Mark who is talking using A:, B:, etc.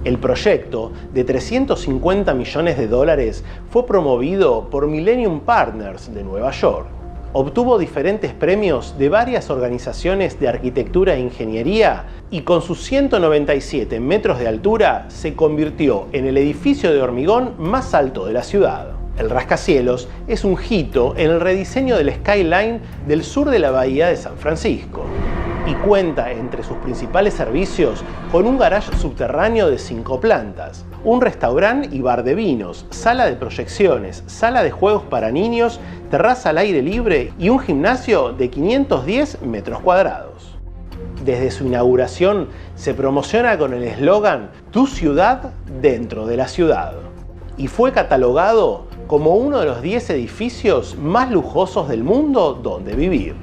A: El proyecto, de 350 millones de dólares, fue promovido por Millennium Partners de Nueva York. Obtuvo diferentes premios de varias organizaciones de arquitectura e ingeniería y con sus 197 metros de altura se convirtió en el edificio de hormigón más alto de la ciudad. El rascacielos es un hito en el rediseño del skyline del sur de la bahía de San Francisco y cuenta entre sus principales servicios con un garage subterráneo de 5 plantas, un restaurante y bar de vinos, sala de proyecciones, sala de juegos para niños, terraza al aire libre y un gimnasio de 510 metros cuadrados. Desde su inauguración se promociona con el eslogan "Tu ciudad dentro de la ciudad" y fue catalogado como uno de los 10 edificios más lujosos del mundo donde vivir.